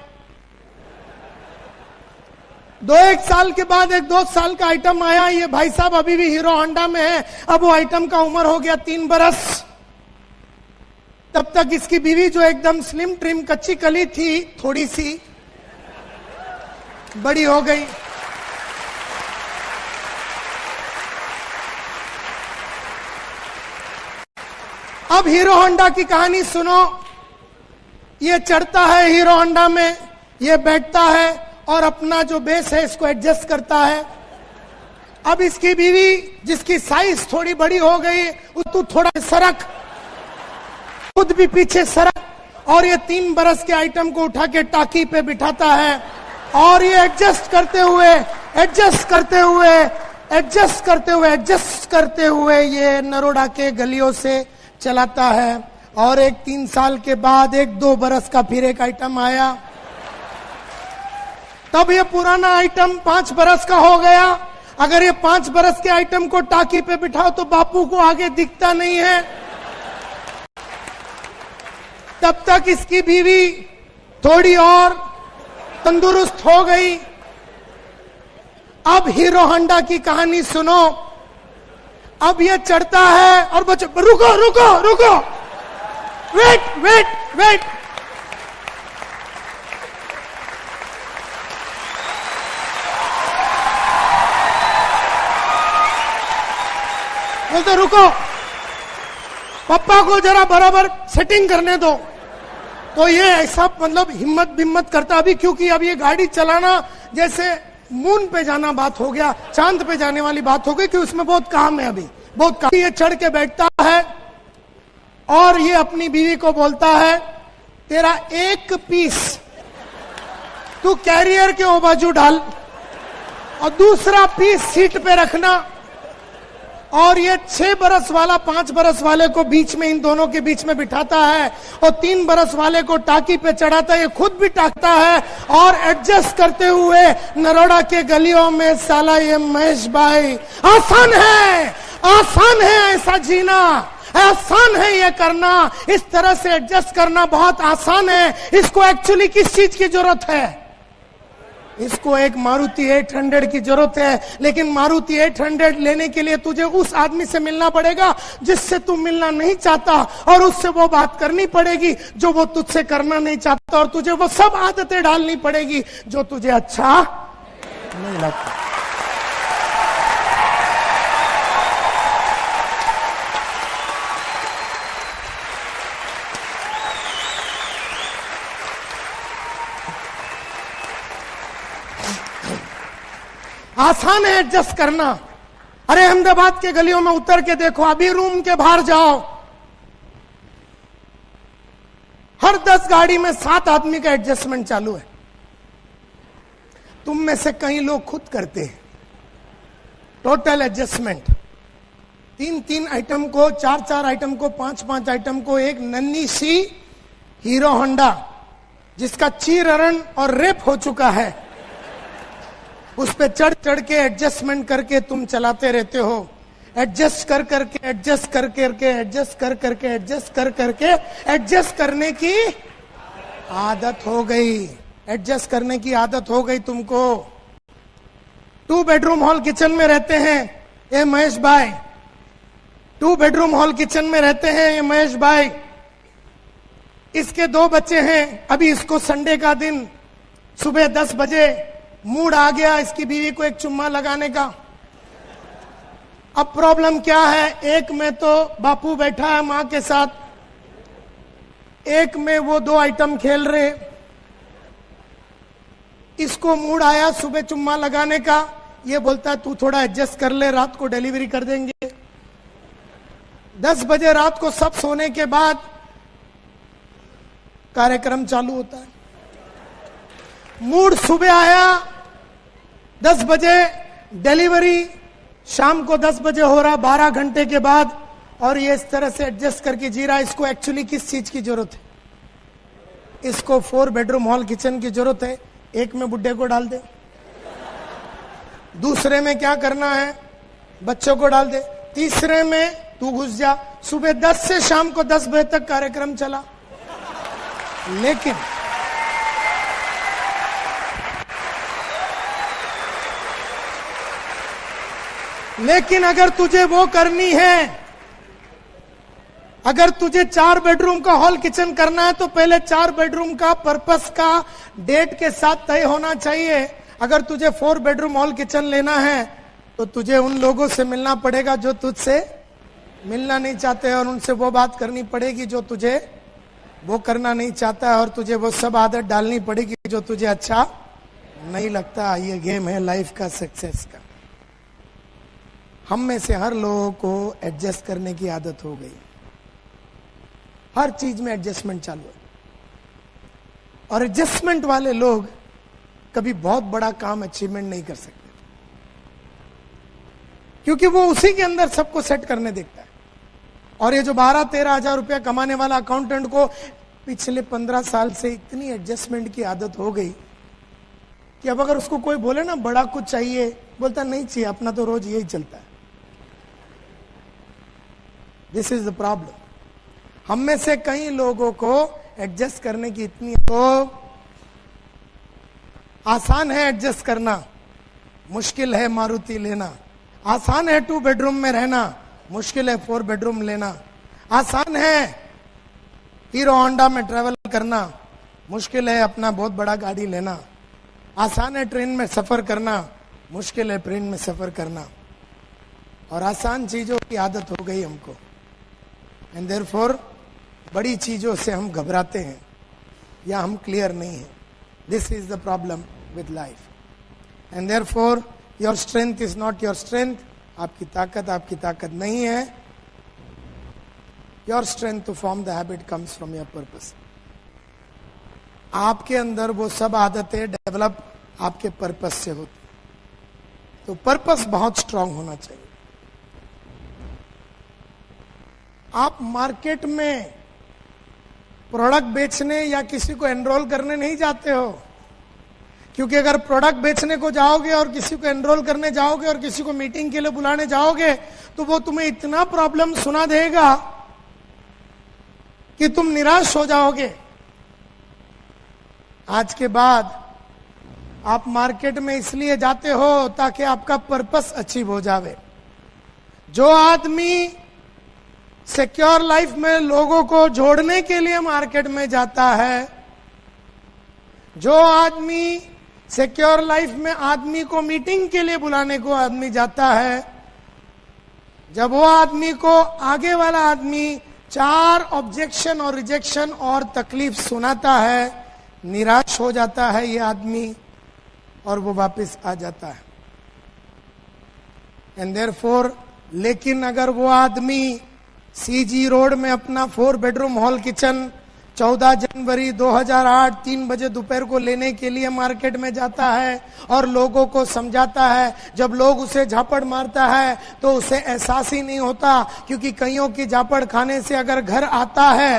2-1 साल के बाद एक 2 साल का आइटम आया. ये भाई साहब अभी भी हीरो होंडा में है. अब वो आइटम का उम्र हो गया 3 बरस. तब तक इसकी बीवी जो एकदम स्लिम ट्रिम कच्ची कली थी, थोड़ी सी बड़ी हो गई. अब हीरो होंडा की कहानी सुनो. ये चढ़ता है हीरो होंडा में, ये बैठता है और अपना जो बेस है इसको एडजस्ट करता है. अब इसकी बीवी जिसकी साइज थोड़ी बड़ी हो गई, तू थोड़ा सरक, खुद भी पीछे सरक, और ये 3 बरस के आइटम को उठा के टाकी पे बिठाता है और ये एडजस्ट करते हुए ये नरोड़ा के गलियों से चलाता है. और एक 3 साल के बाद 1-2 बरस का फिर एक आइटम आया. तब ये पुराना आइटम 5 बरस का हो गया. अगर ये 5 बरस के आइटम को टाकी पे बिठाओ तो बापू को आगे दिखता नहीं है. तब तक इसकी बीवी थोड़ी और तंदुरुस्त हो गई. अब हीरो होंडा की कहानी सुनो. अब ये चढ़ता है और बच्चे रुको, वेट. बोलते रुको, पापा को जरा बराबर सेटिंग करने दो. तो ये ऐसा मतलब हिम्मत करता अभी, क्योंकि अब ये गाड़ी चलाना जैसे मून पे जाना बात हो गया, चांद पे जाने वाली बात हो गई, कि उसमें बहुत काम है, अभी बहुत काम। ये चढ़ के बैठता है और ये अपनी बीवी को बोलता है, तेरा एक पीस तू कैरियर के ओ बाजू डाल और दूसरा पीस सीट पे रखना, और ये 6 बरस वाला 5 बरस वाले को बीच में, इन दोनों के बीच में बिठाता है, और 3 बरस वाले को टाकी पे चढ़ाता है, ये खुद भी टाकता है, और एडजस्ट करते हुए नरोड़ा के गलियों में साला ये महेश भाई, आसान है ऐसा जीना, आसान है ये करना, इस तरह से एडजस्ट करना बहुत आसान है। इसको एक्चुअली किस चीज की जरूरत है? इसको एक मारुति 800 की जरूरत है, लेकिन मारुति 800 लेने के लिए तुझे उस आदमी से मिलना पड़ेगा जिससे तू मिलना नहीं चाहता, और उससे वो बात करनी पड़ेगी जो वो तुझसे करना नहीं चाहता, और तुझे वो सब आदतें डालनी पड़ेगी जो तुझे अच्छा नहीं लगता। आसान है एडजस्ट करना। अरे अहमदाबाद के गलियों में उतर के देखो, अभी रूम के बाहर जाओ, हर 10 गाड़ी में 7 आदमी का एडजस्टमेंट चालू है। तुम में से कई लोग खुद करते हैं टोटल एडजस्टमेंट, 3-3 आइटम को, 4-4 आइटम को, 5-5 आइटम को। एक नन्ही सी हीरो होंडा जिसका चीरहरण और रेप हो चुका है, उस पे चढ़ चढ़ के एडजस्टमेंट करके तुम चलाते रहते हो। एडजस्ट कर करके एडजस्ट कर करके एडजस्ट कर करके एडजस्ट कर करके एडजस्ट करने की आदत हो गई, एडजस्ट करने की आदत हो गई तुमको। 2 बेडरूम हॉल किचन में रहते हैं ये महेश भाई, 2 बेडरूम हॉल किचन में रहते हैं ये महेश भाई। इसके 2 बच्चे हैं। अभी इसको संडे का दिन सुबह 10 बजे मूड आ गया इसकी बीवी को एक चुम्मा लगाने का। अब प्रॉब्लम क्या है, एक में तो बापू बैठा है मां के साथ, एक में वो 2 आइटम खेल रहे। इसको मूड आया सुबह चुम्मा लगाने का, ये बोलता है तू थोड़ा एडजस्ट कर ले, रात को डिलीवरी कर देंगे। 10 बजे रात को सब सोने के बाद कार्यक्रम चालू होता है। मूड सुबह आया 10 बजे, डिलीवरी शाम को 10 बजे हो रहा, 12 घंटे के बाद, और ये इस तरह से एडजस्ट करके जी रहा। इसको एक्चुअली किस चीज की जरूरत है? इसको 4 बेडरूम हॉल किचन की जरूरत है। एक में बुड्ढे को डाल दे, दूसरे में क्या करना है बच्चों को डाल दे, तीसरे में तू घुस जा। सुबह 10 से शाम को 10 बजे तक कार्यक्रम चला। लेकिन अगर तुझे वो करनी है, अगर तुझे 4 बेडरूम का हॉल किचन करना है, तो पहले 4 बेडरूम का पर्पस का डेट के साथ तय होना चाहिए। अगर तुझे 4 बेडरूम हॉल किचन लेना है, तो तुझे उन लोगों से मिलना पड़ेगा जो तुझसे मिलना नहीं चाहते, और उनसे वो बात करनी पड़ेगी जो तुझे वो करना नहीं चाहता है, और तुझे वो सब आदत डालनी पड़ेगी जो तुझे अच्छा नहीं लगता। ये गेम है लाइफ का, सक्सेस का। हम में से हर लोगों को एडजस्ट करने की आदत हो गई, हर चीज में एडजस्टमेंट चालू है। और एडजस्टमेंट वाले लोग कभी बहुत बड़ा काम अचीवमेंट नहीं कर सकते, क्योंकि वो उसी के अंदर सबको सेट करने देखता है। और ये जो 12-13 हजार रुपया कमाने वाला अकाउंटेंट को पिछले 15 साल से इतनी एडजस्टमेंट की आदत हो गई कि अब अगर उसको कोई बोले ना बड़ा कुछ चाहिए, बोलता नहीं चाहिए, अपना तो रोज यही चलता है। This is the problem. हम में से कई लोगों को एडजस्ट करने की इतनी, तो आसान है एडजस्ट करना, मुश्किल है मारुति लेना। आसान है 2 बेडरूम में रहना, मुश्किल है 4 बेडरूम लेना। आसान है हीरो होंडा में ट्रेवल करना, मुश्किल है अपना बहुत बड़ा गाड़ी लेना। आसान है ट्रेन में सफर करना, मुश्किल है ट्रेन में सफर करना। और आसान चीजों की आदत हो गई हमको, एंड देयरफॉर बड़ी चीजों से हम घबराते हैं। या हम क्लियर नहीं है। This is the problem with life, and therefore your strength is not your strength. आपकी ताकत नहीं है। Your strength to form the habit comes from your purpose. आपके अंदर वो सब आदतें डेवलप आपके पर्पस से होती, तो पर्पस बहुत स्ट्रांग होना चाहिए। आप मार्केट में प्रोडक्ट बेचने या किसी को एनरोल करने नहीं जाते हो, क्योंकि अगर प्रोडक्ट बेचने को जाओगे और किसी को एनरोल करने जाओगे और किसी को मीटिंग के लिए बुलाने जाओगे तो वो तुम्हें इतना प्रॉब्लम सुना देगा कि तुम निराश हो जाओगे। आज के बाद आप मार्केट में इसलिए जाते हो ताकि आपका पर्पस अचीव हो जावे। जो आदमी सिक्योर लाइफ में लोगों को जोड़ने के लिए मार्केट में जाता है, जो आदमी सिक्योर लाइफ में आदमी को मीटिंग के लिए बुलाने को आदमी जाता है, जब वो आदमी को आगे वाला आदमी 4 ऑब्जेक्शन और रिजेक्शन और तकलीफ सुनाता है, निराश हो जाता है ये आदमी और वो वापस आ जाता है। एंड देयरफॉर, लेकिन अगर वो आदमी सीजी रोड में अपना 4 बेडरूम हॉल किचन 14 जनवरी 2008 3 बजे दोपहर को लेने के लिए मार्केट में जाता है और लोगों को समझाता है, जब लोग उसे झापड़ मारता है तो उसे एहसास ही नहीं होता, क्योंकि कईयों की झापड़ खाने से अगर घर आता है,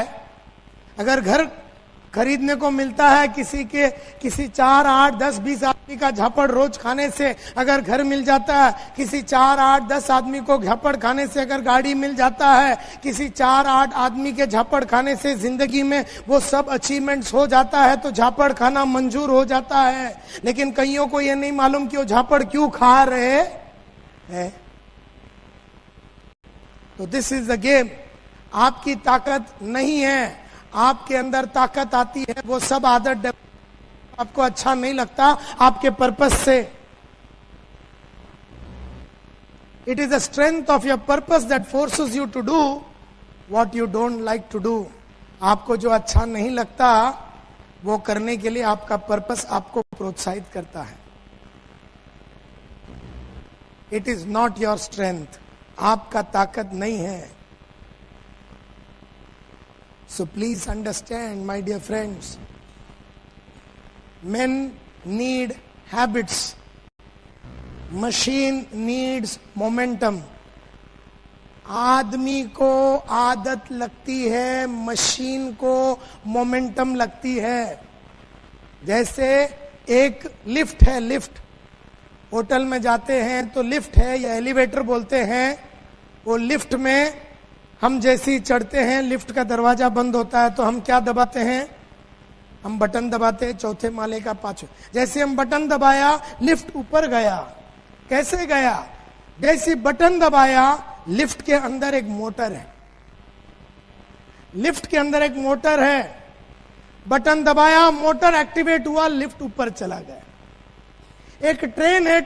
अगर घर खरीदने को मिलता है, किसी 4, 8, 10, 20 आदमी का झापड़ रोज खाने से अगर घर मिल जाता है, किसी 4, 8, 10 आदमी को झापड़ खाने से अगर गाड़ी मिल जाता है, किसी 4, 8 आदमी के झापड़ खाने से जिंदगी में वो सब अचीवमेंट्स हो जाता है, तो झापड़ खाना मंजूर हो जाता है। लेकिन कईयों को ये नहीं मालूम कि वो झापड़ क्यों खा रहे हैं। तो दिस इज द गेम। आपकी ताकत नहीं है, आपके अंदर ताकत आती है, वो सब आदत आपको अच्छा नहीं लगता आपके पर्पस से। It is the strength of your purpose that forces you to do what you don't like to do. आपको जो अच्छा नहीं लगता वो करने के लिए आपका पर्पस आपको प्रोत्साहित करता है। It is not your strength, आपका ताकत नहीं है। So please understand, my dear friends, men need habits. Machine needs momentum. आदमी को आदत लगती है, मशीन को मोमेंटम लगती है। जैसे एक लिफ्ट है, लिफ्ट होटल में जाते हैं तो लिफ्ट है या एलिवेटर बोलते हैं। वो लिफ्ट में हम जैसे ही चढ़ते हैं, लिफ्ट का दरवाजा बंद होता है तो हम क्या दबाते हैं? हम बटन दबाते हैं, 4थे माले का 5। जैसे हम बटन दबाया, लिफ्ट ऊपर गया। कैसे गया? जैसे बटन दबाया, लिफ्ट के अंदर एक मोटर है, लिफ्ट के अंदर एक मोटर है। बटन दबाया, मोटर एक्टिवेट हुआ, लिफ्ट ऊपर चला गया। एक ट्रेन है,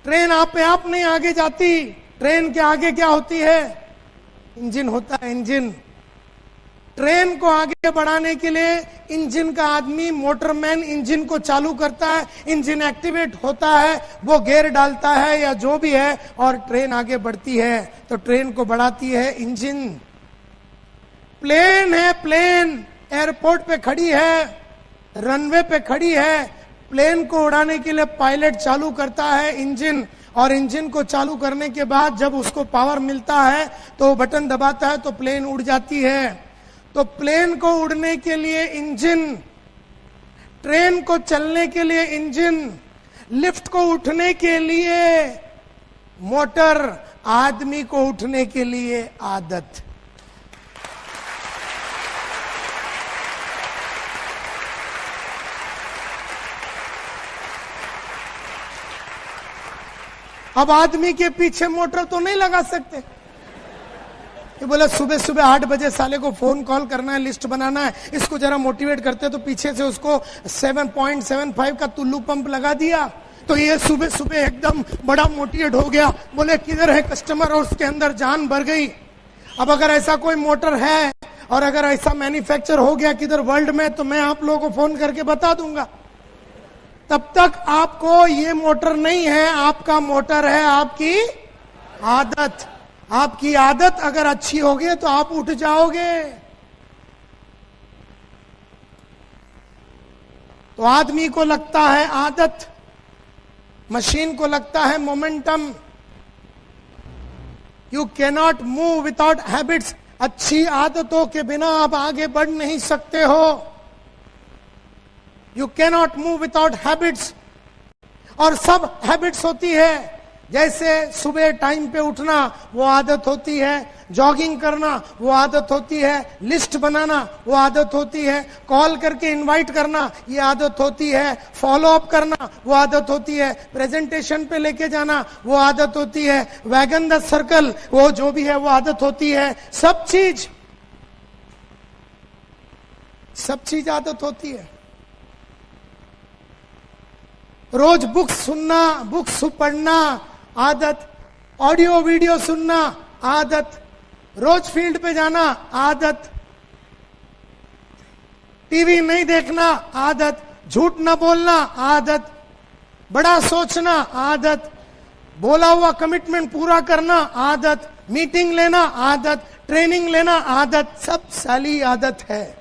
ट्रेन आप पे आप नहीं आगे जाती। ट्रेन के आगे क्या होती है? इंजन होता है, इंजन। ट्रेन को आगे बढ़ाने के लिए इंजन का आदमी, मोटरमैन इंजन को चालू करता है, इंजन एक्टिवेट होता है, वो गियर डालता है या जो भी है, और ट्रेन आगे बढ़ती है। तो ट्रेन को बढ़ाती है इंजन। प्लेन है, प्लेन एयरपोर्ट पे खड़ी है, रनवे पे खड़ी है। प्लेन को उड़ाने के लिए पायलट चालू करता है इंजन, और इंजन को चालू करने के बाद जब उसको पावर मिलता है तो बटन दबाता है तो प्लेन उड़ जाती है। तो प्लेन को उड़ने के लिए इंजन, ट्रेन को चलने के लिए इंजन, लिफ्ट को उठने के लिए मोटर, आदमी को उठने के लिए आदत। अब आदमी के पीछे मोटर तो नहीं लगा सकते। ये बोला सुबह सुबह 8 बजे साले को फोन कॉल करना है, लिस्ट बनाना है, इसको जरा मोटिवेट करते, तो पीछे से उसको 7.75 का टुल्लू पंप लगा दिया, तो ये सुबह सुबह एकदम बड़ा मोटिवेट हो गया। बोले किधर है कस्टमर, और उसके अंदर जान भर गई। अब अगर ऐसा कोई मोटर है और अगर ऐसा मैन्युफैक्चर हो गया किधर वर्ल्ड में तो मैं आप लोगों को फोन करके बता दूंगा। तब तक आपको ये मोटर नहीं है, आपका मोटर है आपकी आदत। आपकी आदत अगर अच्छी होगी तो आप उठ जाओगे। तो आदमी को लगता है आदत, मशीन को लगता है momentum. You cannot move without habits. अच्छी आदतों के बिना आप आगे बढ़ नहीं सकते हो। You cannot move without habits. और सब हैबिट्स होती है, जैसे सुबह टाइम पे उठना वो आदत होती है, जॉगिंग करना वो आदत होती है, लिस्ट बनाना वो आदत होती है, कॉल करके इनवाइट करना ये आदत होती है, फॉलो अप करना वो आदत होती है, प्रेजेंटेशन पे लेके जाना वो आदत होती है, वैगन द सर्कल वो जो भी है वो आदत होती है। सब चीज आदत होती है। रोज बुक्स सुनना, बुक्स पढ़ना आदत, ऑडियो वीडियो सुनना आदत, रोज फील्ड पे जाना आदत, टीवी नहीं देखना आदत, झूठ न बोलना आदत, बड़ा सोचना आदत, बोला हुआ कमिटमेंट पूरा करना आदत, मीटिंग लेना आदत, ट्रेनिंग लेना आदत, सब साली आदत है।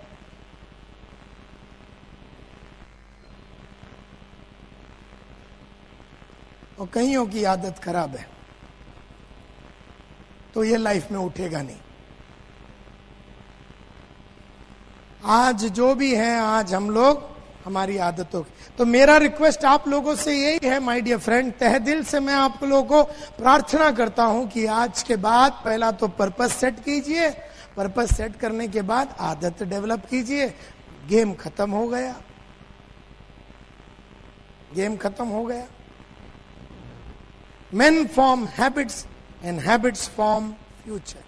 और कईयों की आदत खराब है तो ये लाइफ में उठेगा नहीं। आज जो भी है, आज हम लोग हमारी आदतों तो मेरा रिक्वेस्ट आप लोगों से यही है माय डियर फ्रेंड, तहे दिल से मैं आप लोगों को प्रार्थना करता हूं कि आज के बाद पहला तो पर्पस सेट कीजिए, पर्पस सेट करने के बाद आदत डेवलप कीजिए। गेम खत्म हो गया, गेम खत्म हो गया। Men form habits and habits form future.